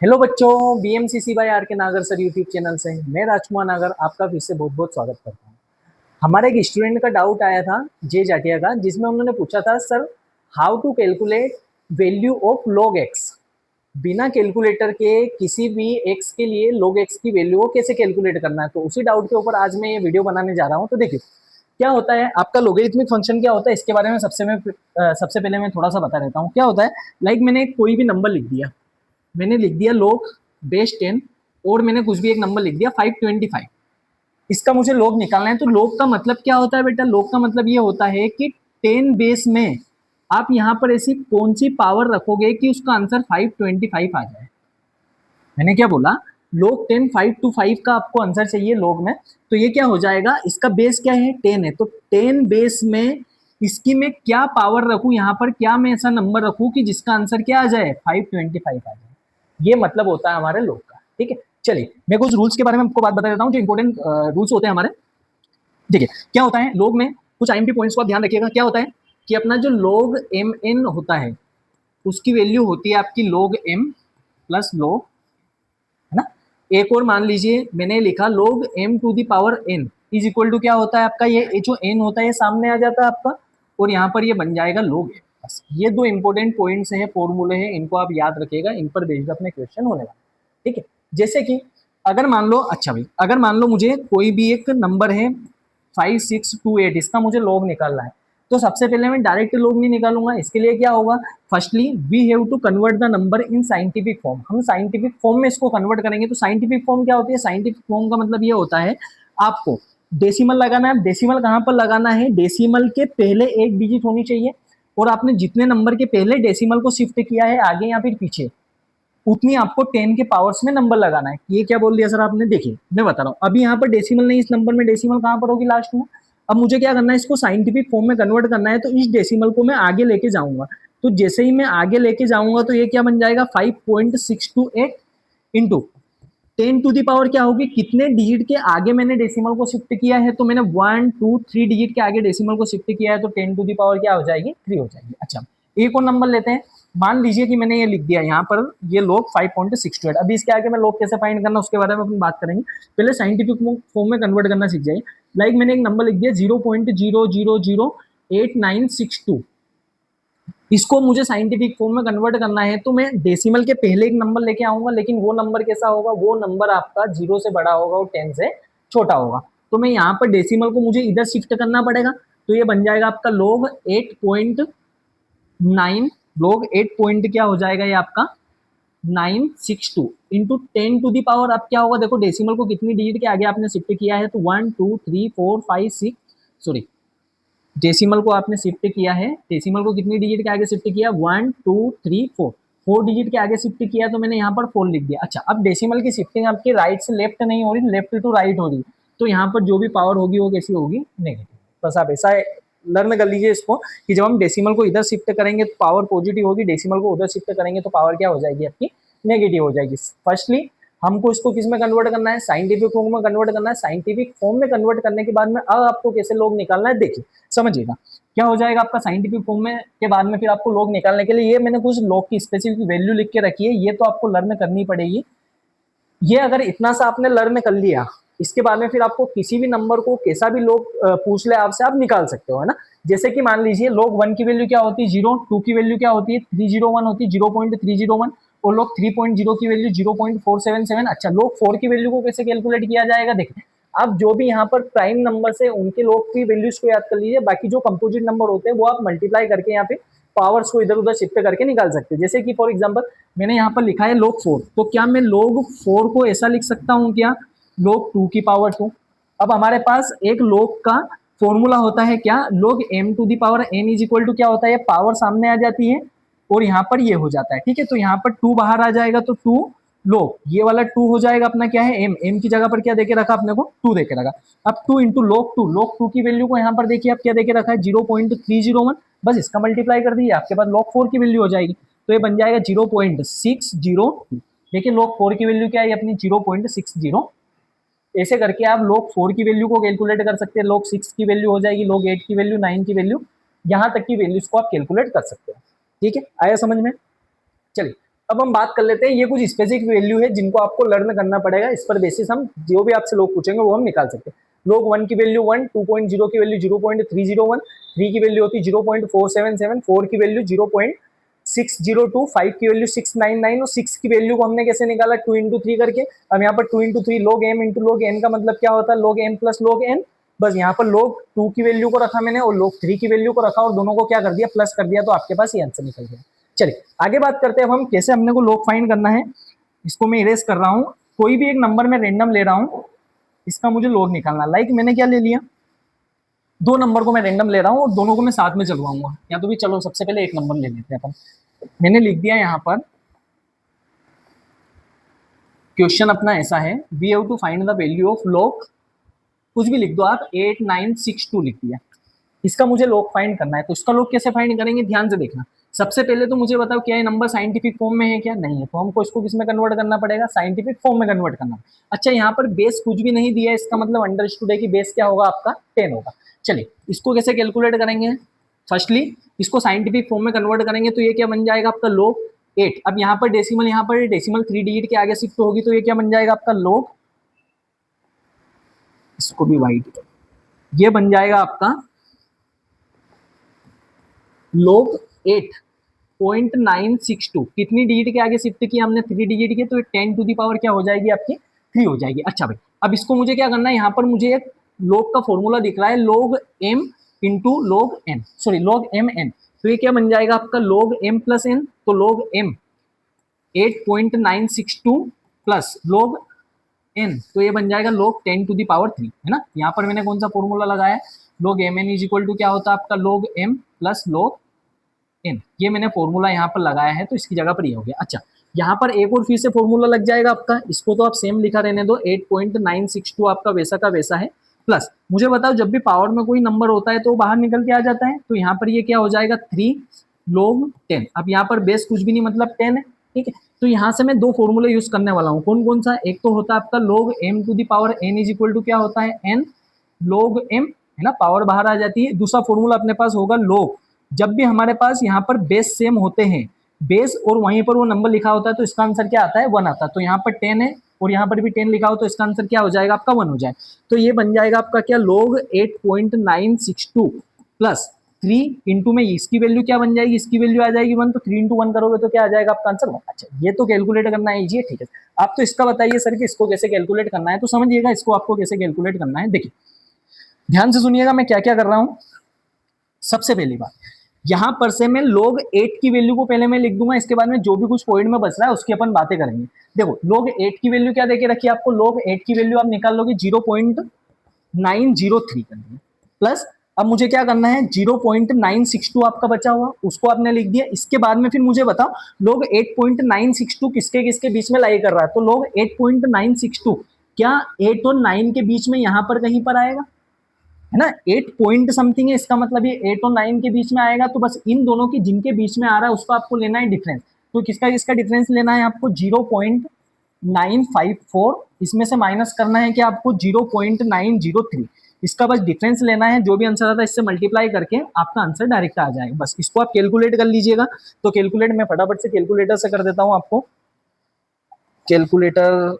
Hello बच्चों, BMCC bye are के नागर सर यूट्यूब चैनल से मैं राजकुमार नागर आपका फिर से बहुत बहुत स्वागत करता हूँ। हमारे एक स्टूडेंट का डाउट आया था जे जाटिया का, जिसमें उन्होंने पूछा था sir how to calculate value of log x. बिना कैलकुलेटर के किसी भी एक्स के लिए लॉग एक्स की वैल्यू को कैसे कैलकुलेट करना है। तो उसी डाउट के ऊपर आज मैं ये वीडियो बनाने जा रहा हूँ। तो देखिए क्या होता है, आपका लोगरिथमिक फंक्शन क्या होता है इसके बारे में सबसे पहले मैं थोड़ा सा बता देता हूँ। क्या होता है, लाइक मैंने कोई भी नंबर लिख दिया, मैंने लिख दिया log बेस 10 और मैंने कुछ भी एक नंबर लिख दिया 525। इसका मुझे log निकालना है। तो log का मतलब क्या होता है बेटा? log का मतलब ये होता है कि 10 बेस में आप यहाँ पर ऐसी कौन सी पावर रखोगे कि उसका आंसर 525 आ जाए। मैंने क्या बोला? log 10 525 का आपको आंसर चाहिए log में। तो ये क्या हो जाएगा, इसका बेस क्या है? 10 है। तो 10 बेस में इसकी मैं क्या पावर रखूं, यहाँ पर क्या मैं ऐसा नंबर रखूं कि जिसका आंसर क्या आ जाए? 525 आ जाए। ये मतलब होता है हमारे लोग का। ठीक है, चलिए मैं कुछ रूल्स के बारे में आपको बात बता देता हूँ जो इंपॉर्टेंट रूल्स होते हैं हमारे। देखिए क्या होता है, लोग में कुछ आईएमपी पॉइंट्स को आप ध्यान रखिएगा। क्या होता है कि अपना जो लोग एम एन होता है उसकी वैल्यू होती है आपकी लोग एम प्लस लोग, है ना। एक और मान लीजिए मैंने लिखा log m to the power n is equal to क्या होता है आपका, ये जो एन होता है ये सामने आ जाता है आपका और यहाँ पर ये बन जाएगा लोग एन। बस ये दो इंपॉर्टेंट पॉइंट्स हैं, फॉर्मूले हैं, इनको आप याद रखिएगा, इन पर बेस्ड अपने क्वेश्चन होने वाला। ठीक है, जैसे कि अगर मान लो, अच्छा भाई अगर मान लो मुझे कोई भी एक नंबर है 5628, इसका मुझे लॉग निकालना है। तो सबसे पहले मैं डायरेक्ट लॉग नहीं निकालूंगा, इसके लिए क्या होगा, firstly we have to convert the number in scientific form. हम साइंटिफिक फॉर्म में इसको कन्वर्ट करेंगे। तो साइंटिफिक फॉर्म क्या होती है? साइंटिफिक फॉर्म का मतलब ये होता है आपको डेसिमल लगाना है। डेसिमल कहाँ पर लगाना है? डेसिमल के पहले एक डिजिट होनी चाहिए और आपने जितने नंबर के पहले डेसिमल को शिफ्ट किया है आगे या फिर पीछे, उतनी आपको 10 के पावर्स में नंबर लगाना है। ये क्या बोल दिया सर आपने? देखिए मैं बता रहा हूँ, अभी यहाँ पर डेसिमल नहीं, इस नंबर में डेसिमल कहाँ पर होगी? लास्ट में। अब मुझे क्या करना है, इसको साइंटिफिक फॉर्म में कन्वर्ट करना है। तो इस डेसिमल को मैं आगे लेके जाऊंगा। तो जैसे ही मैं आगे लेके जाऊंगा तो ये क्या बन जाएगा? 5.628 इंटू 10 टू दी पावर क्या होगी, कितने डिजिट के आगे मैंने डेसिमल को शिफ्ट किया है। तो मैंने 1 2 3 डिजिट के आगे डेसिमल को शिफ्ट किया है, तो 10 टू दी पावर क्या हो जाएगी? 3 हो जाएगी। अच्छा एक और नंबर लेते हैं। मान लीजिए कि मैंने ये लिख दिया यहाँ पर, ये लोग 5.628। अभी इसके आगे मैं लोग कैसे फाइंड करना उसके बारे में अपन बात करेंगे। पहले साइंटिफिक फॉर्म में कन्वर्ट करना सीख जाइए। लाइक मैंने एक नंबर लिख दिया 0.0008962, इसको मुझे साइंटिफिक फॉर्म में कन्वर्ट करना है। तो मैं डेसिमल के पहले एक नंबर लेके आऊंगा, लेकिन वो नंबर कैसा होगा? वो नंबर आपका 0 से बड़ा होगा और 10 से छोटा होगा। तो मैं यहाँ पर डेसिमल को मुझे इधर शिफ्ट करना पड़ेगा। तो ये बन जाएगा आपका लोग 8.9, लोग 8 पॉइंट क्या हो जाएगा ये आपका 962 इंटू 10 टू दी पावर। अब क्या होगा, देखो डेसिमल को कितनी डिजिट के आगे आपने शिफ्ट किया है। तो 1 2 3 4 5 6, सॉरी डेसिमल को आपने शिफ्ट किया है, डेसिमल को कितनी डिजिट के आगे शिफ्ट किया? 1 2 3 4, 4 डिजिट के आगे शिफ्ट किया। तो मैंने यहाँ पर 4 लिख दिया। अच्छा अब डेसिमल की शिफ्टिंग आपकी राइट से लेफ्ट नहीं हो रही, लेफ्ट टू राइट हो रही। तो यहाँ पर जो भी पावर होगी वो कैसी होगी? नेगेटिव। बस आप ऐसा लर्न कर लीजिए इसको कि जब हम डेसिमल को इधर शिफ्ट करेंगे तो पावर पॉजिटिव होगी, डेसिमल को उधर शिफ्ट करेंगे तो पावर क्या हो जाएगी आपकी? नेगेटिव हो जाएगी। फर्स्टली हमको इसको किस में कन्वर्ट करना है? साइंटिफिक फॉर्म में कन्वर्ट करना है। साइंटिफिक फॉर्म में कन्वर्ट करने के बाद में अब आपको कैसे लोग निकालना है देखिए, समझिएगा क्या हो जाएगा आपका साइंटिफिक फॉर्म में के बाद में। फिर आपको लोग निकालने के लिए ये मैंने कुछ लोग की स्पेसिफिक वैल्यू लिख के रखी है, ये तो आपको लर्न करनी पड़ेगी। ये अगर इतना सा आपने लर्न कर लिया, इसके बाद में फिर आपको किसी भी नंबर को कैसा भी लोग पूछ ले आपसे, आप निकाल सकते हो, है ना। जैसे कि मान लीजिए लोग 1 की वैल्यू क्या होती है? 0, 2 की वैल्यू क्या होती है? 301 होती है, 0.301, और लोग 3.0 की वैल्यू 0.477। अच्छा लोग 4 की वैल्यू को कैसे कैलकुलेट किया जाएगा? देखिए आप जो भी यहाँ पर प्राइम नंबर से उनके लोग की वैल्यूज को याद कर लीजिए, बाकी जो कंपोजिट नंबर होते हैं वो आप मल्टीप्लाई करके यहाँ पे पावर्स को इधर उधर शिफ्ट करके निकाल सकते हैं। जैसे कि फॉर एग्जांपल मैंने यहाँ पर लिखा है लोग 4, तो क्या मैं लोग 4 को ऐसा लिख सकता हूँ क्या? लोग 2 की पावर 2। अब हमारे पास एक लोग का फॉर्मूला होता है क्या? Log m to the power n is equal to क्या होता है? पावर सामने आ जाती है और यहाँ पर ये हो जाता है। ठीक है, तो यहाँ पर 2 बाहर आ जाएगा, तो 2 लोग ये वाला 2 हो जाएगा अपना क्या है? m की जगह पर क्या देके रखा अपने को? 2 देके रखा। अब 2 इंटू लोग 2 की वैल्यू को यहाँ पर देखिए आप क्या देके रखा है? 0.301। बस इसका मल्टीप्लाई कर दीजिए, आपके पास लॉग 4 की वैल्यू हो जाएगी। तो ये बन जाएगा 0.602। देखिए लॉग 4 की वैल्यू क्या है अपनी? 0.60। ऐसे करके आप लॉग 4 की वैल्यू को कैलकुलेट कर सकते हैं। लॉग 6 की वैल्यू हो जाएगी, लॉग 8 की वैल्यू, 9 की वैल्यू, यहाँ तक की वैल्यूज को आप कैलकुलेट कर सकते हो। ठीक है, आया समझ में? चलिए अब हम बात कर लेते हैं, ये कुछ स्पेसिफिक वैल्यू है जिनको आपको लर्न करना पड़ेगा, इस पर बेसिस हम जो भी आपसे लोग पूछेंगे वो हम निकाल सकते हैं। लोग 1 की वैल्यू 1, 2.0 की वैल्यू 0.301, 3 की वैल्यू होती है 0.477, 4 की वैल्यू 0.602, 5 की वैल्यू 699 और 6 की वैल्यू को हमने कैसे निकाला 2 इंटू 3 करके। अब यहाँ पर 2 into 3 log m into log n का मतलब क्या होता है log m plus log n। बस यहाँ पर log 2 की वैल्यू को रखा मैंने और log 3 की वैल्यू को रखा और दोनों को क्या कर दिया प्लस कर दिया, तो आपके पास ये आंसर निकल गया। चलिए आगे बात करते हैं अब हम कैसे हमने को log फाइंड करना है। इसको मैं इरेज कर रहा हूँ, कोई भी एक नंबर मैं रेंडम ले रहा हूँ, इसका मुझे log निकालना। लाइक मैंने क्या ले लिया, दो नंबर को मैं रेंडम ले रहा हूँ और दोनों को मैं साथ में चलवाऊंगा, या तो भी चलो सबसे पहले एक नंबर ले लेते हैं अपन। मैंने लिख दिया यहाँ पर, क्वेश्चन अपना ऐसा है, we have to find the value of log, कुछ भी लिख दो आप, 8962 लिख दिया। इसका मुझे log फाइंड करना है, तो इसका log कैसे फाइंड करेंगे ध्यान से देखना। सबसे पहले तो मुझे बताओ क्या ये नंबर साइंटिफिक फॉर्म में है क्या, नहीं है, तो हमको इसको किस में कन्वर्ट करना पड़ेगा, साइंटिफिक फॉर्म में कन्वर्ट करना। अच्छा यहाँ पर बेस कुछ भी नहीं दिया है, इसका मतलब अंडरस्टूड है कि बेस क्या होगा आपका 10 होगा। चलिए इसको कैसे कैलकुलेट करेंगे, फर्स्टली इसको साइंटिफिक फॉर्म में कन्वर्ट करेंगे तो ये क्या बन जाएगा आपका log 8। अब यहाँ पर डेसिमल 3 डिजिट के आगे शिफ्ट होगी तो ये क्या बन जाएगा आपका log, इसको भी वाइट, ये बन जाएगा आपका log 8.962। कितनी डिजिट के आगे शिफ्ट किया हमने 3 डिजिट के, तो 10 टू दी पावर क्या हो जाएगी आपकी 3 हो जाएगी। अच्छा भाई अब इसको मुझे क्या करना है, यहाँ पर मुझे एक log का फॉर्मूला दिख रहा है log m into log n, sorry log m n, तो ये क्या बन जाएगा आपका log m प्लस n, तो log m 8.962 plus log n, तो ये बन जाएगा log 10 टू दी पावर 3, है ना। यहाँ पर मैंने कौन सा फॉर्मूला लगाया, log mn is equal to क्या होता है आपका log m plus log n, ये मैंने फॉर्मूला यहाँ पर लगाया है तो इसकी जगह पर ये हो गया। अच्छा यहाँ पर एक और फिर से फॉर्मूला लग जाएगा आपका, इसको तो आप सेम लिखा रहने दो, 8.962 आपका वैसा का वैसा है, प्लस मुझे बताओ जब भी पावर में कोई नंबर होता है तो बाहर निकल के आ जाता है, तो यहाँ पर ये क्या हो जाएगा 3 log 10। अब यहाँ पर बेस कुछ भी नहीं मतलब 10 है, ठीक है। तो यहाँ से मैं दो फॉर्मूले यूज करने वाला हूँ, कौन कौन सा, एक तो होता है आपका log m to the power n is equal to क्या होता है n log m, है ना, पावर बाहर आ जाती है। दूसरा फॉर्मूला अपने पास होगा log, जब भी हमारे पास यहाँ पर बेस सेम होते हैं, बेस और वहीं पर वो नंबर लिखा होता है तो इसका आंसर क्या आता है 1 आता है। तो यहाँ पर 10 है और यहाँ पर भी 10 लिखा हो तो इसका आंसर क्या हो जाएगा आपका 1 हो जाए। तो ये बन जाएगा आपका क्या log 8.962 प्लस 3 इंटू में इसकी वैल्यू क्या बन जाएगी, इसकी वैल्यू आ जाएगी 1, तो 3 इंटू 1 करोगे तो क्या आ जाएगा आपका आंसर 1। अच्छा ये तो कैलकुलेट करना है इजी है, ठीक है। आप तो इसका बताइए सर कि इसको कैसे कैलकुलेट करना है, तो समझिएगा इसको आपको कैसे कैलकुलेट करना है। देखिए ध्यान से सुनिएगा मैं क्या क्या कर रहा हूँ। सबसे पहली बात, यहां पर से मैं log 8 की वैल्यू को पहले मैं लिख दूंगा, इसके बाद में जो भी कुछ पॉइंट में बच रहा है उसकी अपन बातें करेंगे। देखो log 8 की वैल्यू क्या देके रखी है आपको, log 8 की वैल्यू आप निकाल लोगे 0.903 कर दिया, प्लस अब मुझे क्या करना है 0.962 आपका बचा हुआ उसको आपने लिख दिया। इसके बाद में फिर मुझे बताओ log 8.962 किसके किसके बीच में लाई कर रहा है, तो log 8.962 क्या 8 और 9 के बीच में यहां पर कहीं पर आएगा, है ना, 8 पॉइंट समथिंग है, इसका मतलब ये 8 और 9 के बीच में आएगा। तो बस इन दोनों की जिनके बीच में आ रहा है उसको आपको लेना है डिफरेंस, तो किसका किसका डिफरेंस लेना है आपको 0.954, इसमें से माइनस करना है कि आपको 0.903, इसका बस डिफरेंस लेना है, जो भी आंसर आता है इससे मल्टीप्लाई करके आपका आंसर डायरेक्ट आ जाएगा। बस इसको आप कैलकुलेट कर लीजिएगा। तो कैलकुलेट मैं फटाफट से कैलकुलेटर से कर देता हूं आपको, कैलकुलेटर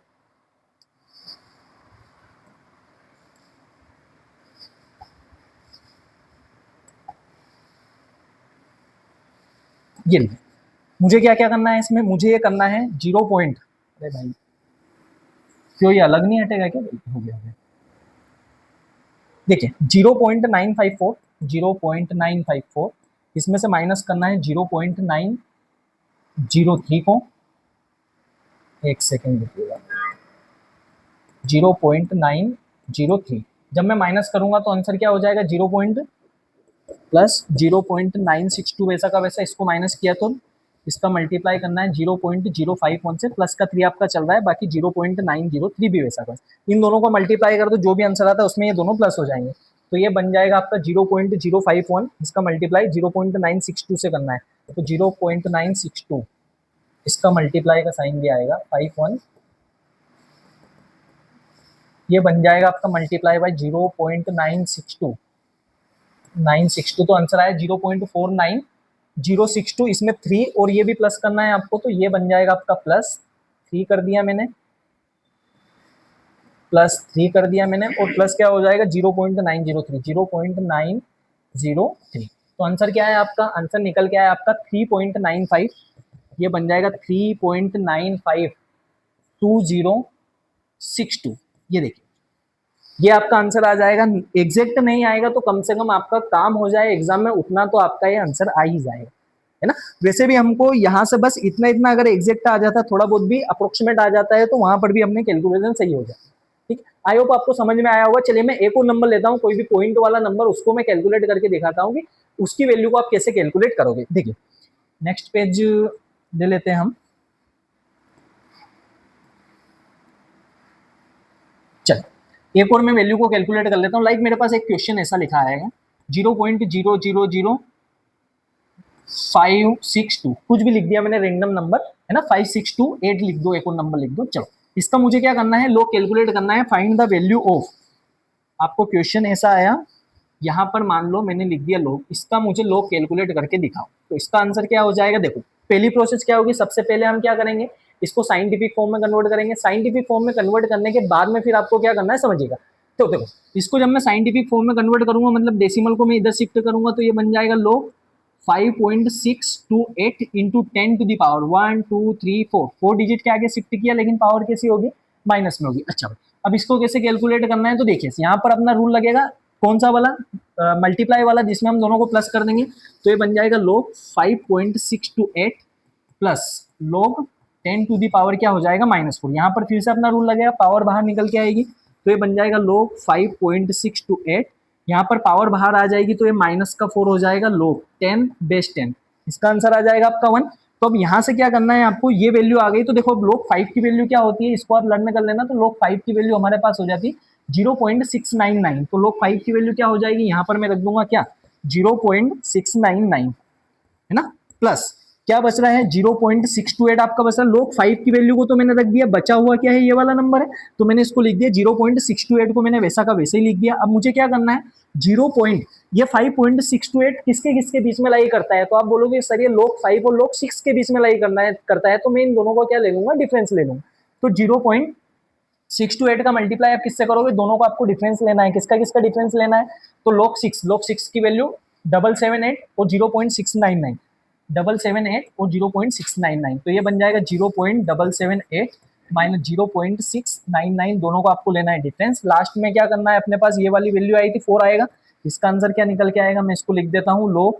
ये लीजिए। मुझे क्या क्या करना है इसमें, मुझे ये करना है 0 पॉइंट, अरे भाई क्यों ये अलग नहीं हटेगा क्या, हो गया देखिए 0.954, 0.954 इसमें से माइनस करना है 0.903 को, एक सेकेंड रुकिएगा, 0.903 जब मैं माइनस करूंगा तो आंसर क्या हो जाएगा 0 पॉइंट प्लस 0.962 वैसा का वैसा, इसको माइनस किया तो इसका मल्टीप्लाई करना है 0.051 से, प्लस का 3 आपका चल रहा है, बाकी 0.903 भी वैसा का, इन दोनों को मल्टीप्लाई कर दो जो भी आंसर आता है उसमें ये दोनों प्लस हो जाएंगे, तो ये बन जाएगा आपका 0.051, इसका मल्टीप्लाई 0.962 से करना है, तो 0.962 इसका मल्टीप्लाई का साइन भी आएगा 51, ये बन जाएगा आपका मल्टीप्लाई बाय 0.962 तो आंसर आया 0.49 062, इसमें 3 और ये भी प्लस करना है आपको, तो ये बन जाएगा आपका +3 कर दिया मैंने, +3 कर दिया मैंने, और प्लस क्या हो जाएगा 0.903, 0.903। तो आंसर क्या है आपका, आंसर निकल के आया आपका 3.95, ये बन जाएगा 3.952062। ये देखिए, ये आपका आंसर आ जाएगा। एग्जैक्ट नहीं आएगा तो कम से कम आपका काम हो जाए एग्जाम में, उतना तो आपका ये आंसर आ ही जाएगा, है ना। वैसे भी हमको यहाँ से बस इतना इतना अगर एग्जैक्ट आ जाता, थोड़ा बहुत भी अप्रोक्सीमेट आ जाता है, तो वहां पर भी अपने कैलकुलेशन सही हो जाए। ठीक, आई होप आपको समझ में आया होगा। चलिए मैं एक और नंबर लेता हूँ, कोई भी पॉइंट वाला नंबर, उसको मैं कैलकुलेट करके दिखाता हूँ कि उसकी वैल्यू को आप कैसे कैलकुलेट करोगे। देखिए नेक्स्ट पेज ले लेते हैं हम। चलो एक और मैं वैल्यू को कैलकुलेट कर लेता हूँ। लाइक मेरे पास एक क्वेश्चन ऐसा लिखा आएगा 0.000562, कुछ भी लिख दिया मैंने रेंडम नंबर, है ना, 5628 लिख दो, एक और नंबर लिख दो। चलो इसका मुझे क्या करना है, लॉग कैलकुलेट करना है, फाइंड द वैल्यू ऑफ। आपको क्वेश्चन ऐसा आया, यहाँ पर मान लो मैंने लिख दिया लॉग, इसका मुझे लॉग कैलकुलेट करके दिखाओ। तो इसका आंसर क्या हो जाएगा, देखो पहली प्रोसेस क्या होगी, सबसे पहले हम क्या करेंगे, इसको साइंटिफिक फॉर्म में कन्वर्ट करेंगे। साइंटिफिक फॉर्म में कन्वर्ट करने के बाद में फिर आपको क्या करना है समझिएगा। तो देखो इसको जब मैं साइंटिफिक फॉर्म में कन्वर्ट करूंगा, मतलब डेसिमल को मैं इधर शिफ्ट करूंगा, तो ये बन जाएगा log 5.628 into 10 to the power 1 2 3 4, 4 digit के आगे शिफ्ट किया, लेकिन पावर कैसी होगी, माइनस में होगी। अच्छा अब इसको कैसे कैलकुलेट करना है, तो देखिए यहाँ पर अपना रूल लगेगा, कौन सा वाला, मल्टीप्लाई वाला, जिसमें हम दोनों को प्लस कर देंगे। तो ये बन जाएगा log 5.628 plus log 10 to the power क्या हो जाएगा, -4। यहाँ पर फिर से अपना रूल लगेगा, पावर बाहर निकल के आएगी, तो ये बन जाएगा log 5.628, यहाँ पर पावर बाहर आ जाएगी, तो ये -4 हो जाएगा, log 10 बेस 10, इसका आंसर आ जाएगा आपका 1। तो अब यहाँ से क्या करना है आपको, ये वैल्यू आ गई, तो देखो अब log 5 की वैल्यू क्या होती है, इसको आप लर्न कर लेना। तो log 5 की वैल्यू हमारे पास हो जाती है 0.699, तो log 5 की वैल्यू क्या हो जाएगी, यहाँ पर मैं रख दूंगा क्या, 0.699, है ना, प्लस क्या बच रहा है 0.628 आपका बच रहा है। log 5 की वैल्यू को तो मैंने रख दिया, बचा हुआ क्या है, ये वाला नंबर है, तो मैंने इसको लिख दिया 0.628 को मैंने वैसा का वैसे ही लिख दिया। अब मुझे क्या करना है, 0. ये 5.628 किसके किसके बीच में लाई करता है, तो आप बोलोगे सर ये log 5 और log 6 के बीच में लाई करता है, तो मैं इन दोनों को क्या ले लूंगा, डिफरेंस ले लूंगा। तो 0.628 का मल्टीप्लाई आप किससे करोगे, दोनों को आपको डिफरेंस लेना है, किसका किसका डिफरेंस लेना है, तो log 6 की वैल्यू 778 और 0.699, 778 और 0.699, तो ये बन जाएगा 0.778 माइनस 0.699, दोनों को आपको लेना है डिफरेंस। लास्ट में क्या करना है, अपने पास ये वाली वैल्यू आई थी 4 आएगा, इसका आंसर क्या निकल के आएगा, मैं इसको लिख देता हूँ log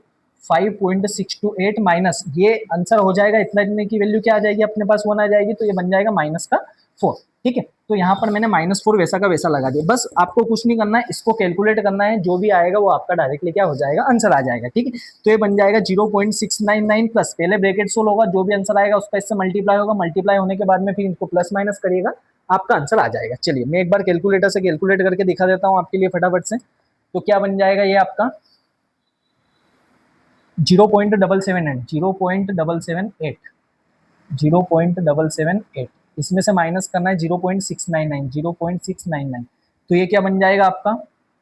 5.628 माइनस, ये आंसर हो जाएगा इतना, इतने की वैल्यू क्या आ जाएगी अपने पास 1 आ जाएगी, तो ये बन जाएगा -4। ठीक है, तो यहाँ पर मैंने -4 वैसा का वैसा लगा दिया। बस आपको कुछ नहीं करना है, इसको कैलकुलेट करना है, जो भी आएगा वो आपका डायरेक्टली क्या हो जाएगा, आंसर आ जाएगा। ठीक है, तो ये बन जाएगा 0.699 प्लस, पहले ब्रैकेट सोल्व होगा, जो भी आंसर आएगा उसका इससे मल्टीप्लाई होगा, मल्टीप्लाई होने के बाद में फिर इसको प्लस माइनस करिएगा, आपका आंसर आ जाएगा। चलिए मैं एक बार कैलकुलेटर से कैलकुलेट करके दिखा देता हूँ आपके लिए फटाफट से। तो क्या बन जाएगा ये आपका 0.778, इसमें से माइनस करना है 0.699, तो ये क्या बन जाएगा आपका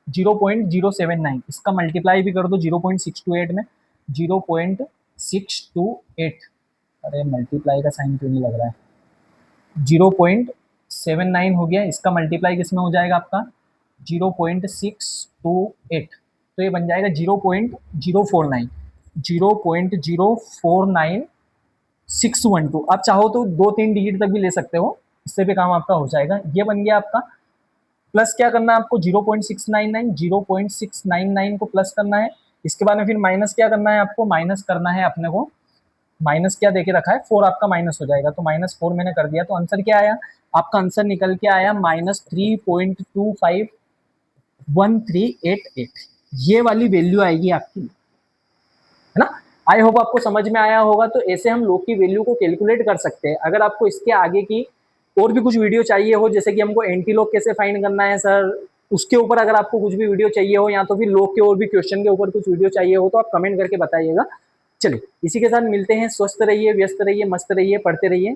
0.079, इसका मल्टीप्लाई भी कर दो 0.628 में, 0.628, अरे मल्टीप्लाई का साइन क्यों नहीं लग रहा है, 0.79 हो गया, इसका मल्टीप्लाई किस में हो जाएगा आपका 0.628, तो ये बन जाएगा 0.049, 0.049612। आप चाहो तो 2-3 डिजिट तक भी ले सकते हो, इससे भी काम आपका हो जाएगा। ये बन गया आपका, प्लस क्या करना है आपको 0.699 को प्लस करना है, इसके बाद में फिर माइनस क्या करना है आपको, माइनस करना है अपने को, माइनस क्या देके रखा है 4, आपका माइनस हो जाएगा, तो -4 मैंने कर दिया। तो आंसर क्या आया आपका, आंसर निकल के आया -3.251388, ये वाली वैल्यू आएगी आपकी, है ना। आई होप आपको समझ में आया होगा। तो ऐसे हम लोग की वैल्यू को कैलकुलेट कर सकते हैं। अगर आपको इसके आगे की और भी कुछ वीडियो चाहिए हो, जैसे कि हमको एंटी लॉग कैसे फाइंड करना है सर, उसके ऊपर अगर आपको कुछ भी वीडियो चाहिए हो, या तो फिर लॉग के और भी क्वेश्चन के ऊपर कुछ वीडियो चाहिए हो, तो आप कमेंट करके बताइएगा। चलिए इसी के साथ मिलते हैं, स्वस्थ रहिए, व्यस्त रहिए, मस्त रहिए, पढ़ते रहिए।